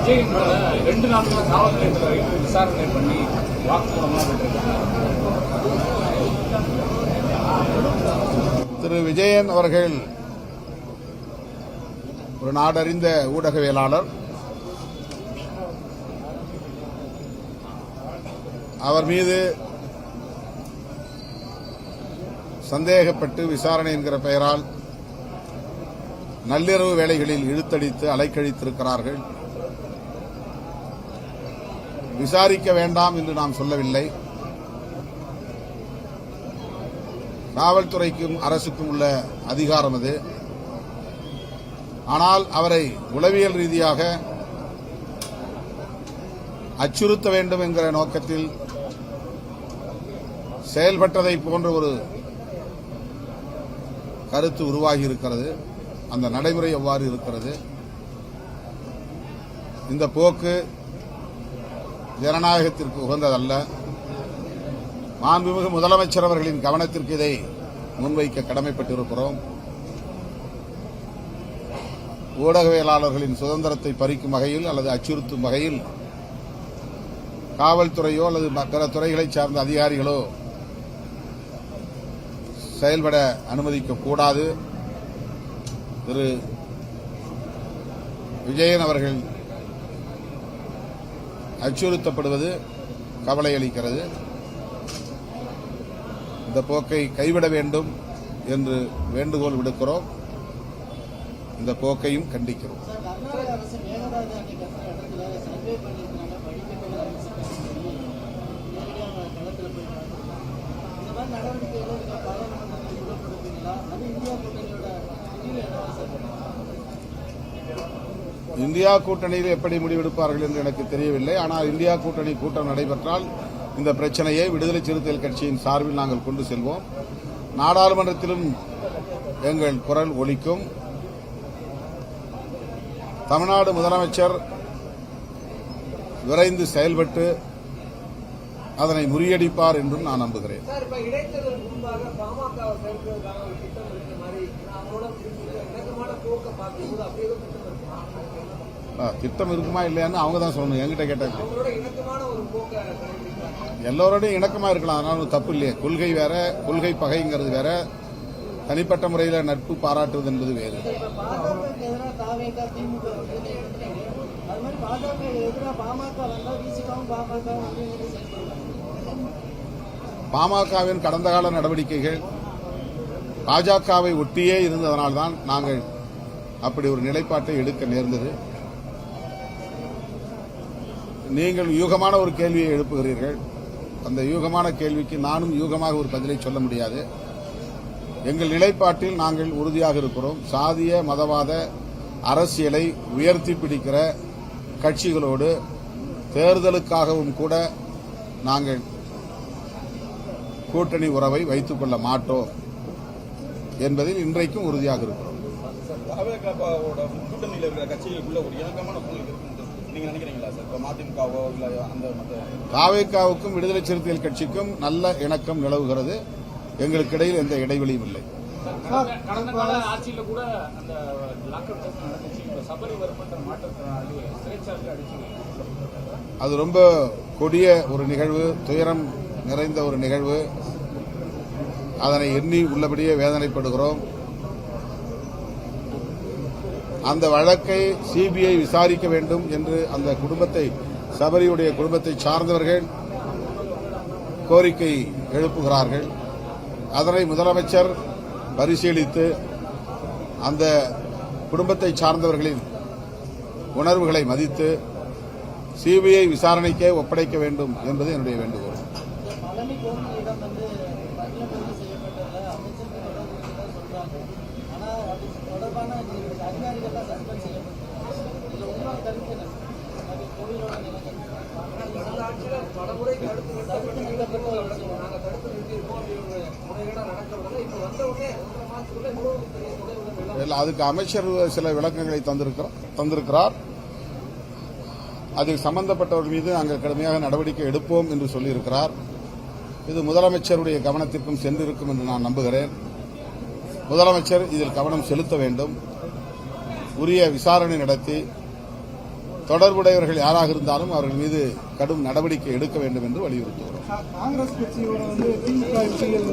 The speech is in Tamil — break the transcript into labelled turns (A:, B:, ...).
A: விஜய் 2 நாட்கள காவல் நிலையத்தில் விசாரணை பண்ணி வாக்குமூலமாக பெற்றிருக்காங்க.
B: திரு விஜயன் அவர்கள் ஒரு நாடறிந்த ஊடகவியலாளர். அவர் மீது சந்தேகப்பட்டு விசாரணை என்கிற பெயரால் நள்ளிரவு வேளைகளில் இழுத்தடித்து அலைக்கழித்திருக்கிறார்கள். விசாரிக்க வேண்டாம் என்று நாம் சொல்லவில்லை. காவல்துறைக்கும் அரசுக்கும் உள்ள அதிகாரம் அது. ஆனால் அவரை உளவியல் ரீதியாக அச்சுறுத்த வேண்டும் என்கிற நோக்கத்தில் செயல்பட்டதை போன்ற ஒரு கருத்து உருவாகி இருக்கிறது. அந்த நடைமுறை எவ்வாறு இருக்கிறது? இந்த போக்கு ஜனநாயகத்திற்கு உகந்ததல்ல. மாண்புமிகு முதலமைச்சர் அவர்களின் கவனத்திற்கு இதை முன்வைக்க கடமைப்பட்டிருக்கிறோம். ஊடகவியலாளர்களின் சுதந்திரத்தை பறிக்கும் வகையில் அல்லது அச்சுறுத்தும் வகையில் காவல்துறையோ அல்லது பிற துறைகளைச் சார்ந்த அதிகாரிகளோ செயல்பட அனுமதிக்கக்கூடாது. திரு விஜயன் அவர்கள் அச்சுறுத்தப்படுவது கவலை அளிக்கிறது. இந்த போக்கை கைவிட வேண்டும் என்று வேண்டுகோள் விடுக்கிறோம். இந்த போக்கையும் கண்டிக்கிறோம். இந்தியா கூட்டணியில் எப்படி முடிவெடுப்பார்கள் என்று எனக்கு தெரியவில்லை. ஆனால் இந்தியா கூட்டணி கூட்டம் நடைபெற்றால் இந்த பிரச்சனையை விடுதலை சிறுத்தைகள் கட்சியின் சார்பில் நாங்கள் கொண்டு செல்வோம். நாடாளுமன்றத்திலும் எங்கள் குரல் ஒலிக்கும். தமிழ்நாடு முதலமைச்சர் விரைந்து செயல்பட்டு அதனை முறியடிப்பார் என்றும் நான் நம்புகிறேன். திட்டம் இருக்குமா இல்லையான்னு அவங்க தான் சொல்லணும். என்கிட்ட கேட்டாங்க. எல்லோரோடையும் இணக்கமா இருக்கலாம், அதனால தப்பு இல்லையே. கொள்கை வேற, கொள்கை பகைங்கிறது வேற, தனிப்பட்ட முறையில் நட்பு பாராட்டுவது என்பது வேறு. பாமகவின் கடந்த கால நடவடிக்கைகள் பாஜகவை ஒட்டியே இருந்ததனால்தான் நாங்கள் அப்படி ஒரு நிலைப்பாட்டை எடுக்க நேர்ந்தது. நீங்கள் யூகமான ஒரு கேள்வியை எழுப்புகிறீர்கள். அந்த யூகமான கேள்விக்கு நானும் யூகமாக ஒரு பதிலை சொல்ல முடியாது. எங்கள் நிலைப்பாட்டில் நாங்கள் உறுதியாக இருக்கிறோம். சாதிய மதவாத அரசியலை உயர்த்தி பிடிக்கிற கட்சிகளோடு தேர்தலுக்காகவும் கூட நாங்கள் கூட்டணி உறவை வைத்துக் கொள்ள மாட்டோம் என்பதில் இன்றைக்கும் உறுதியாக இருக்கிறோம். தாவேகாவுக்கும் விடுதலை சிறுத்தைகள் கட்சிக்கும் நல்ல இணக்கம் நிலவுகிறது. எங்களுக்கு இடையில் எந்த இடைவெளியும் இல்லை.
A: கடந்த கால ஆட்சியில கூட அந்த
B: அது ரொம்ப கொடிய ஒரு நிகழ்வு, துயரம் நிறைந்த ஒரு நிகழ்வு. அதனை எண்ணி உள்ளபடியே வேதனைப்படுகிறோம். அந்த வழக்கை சிபிஐ விசாரிக்க வேண்டும் என்று அந்த குடும்பத்தை, சபரியுடைய குடும்பத்தை சார்ந்தவர்கள் கோரிக்கை எழுப்புகிறார்கள். அதனை முதலமைச்சர் பரிசீலித்து அந்த குடும்பத்தை சார்ந்தவர்களின் உணர்வுகளை மதித்து சிபிஐ விசாரணைக்கே ஒப்படைக்க வேண்டும் என்பது என்னுடைய வேண்டுகோள். அதுக்கு அமைச்சர் சில விளக்கங்களை தந்திருக்கிறார். அதில் சம்பந்தப்பட்டவர்கள் மீது நாங்கள் கடுமையாக நடவடிக்கை எடுப்போம் என்று சொல்லியிருக்கிறார். இது முதலமைச்சருடைய கவனத்திற்கும் சென்றிருக்கும் என்று நான் நம்புகிறேன். முதலமைச்சர் இதில் கவனம் செலுத்த வேண்டும். உரிய விசாரணை நடத்தி தொடர்புடையவர்கள் யாராக இருந்தாலும் அவர்கள் மீது கடும் நடவடிக்கை எடுக்க வேண்டும் என்று வலியுறுத்துகிறோம்.
C: காங்கிரஸ் கட்சியோட திமுக விஷயங்கள்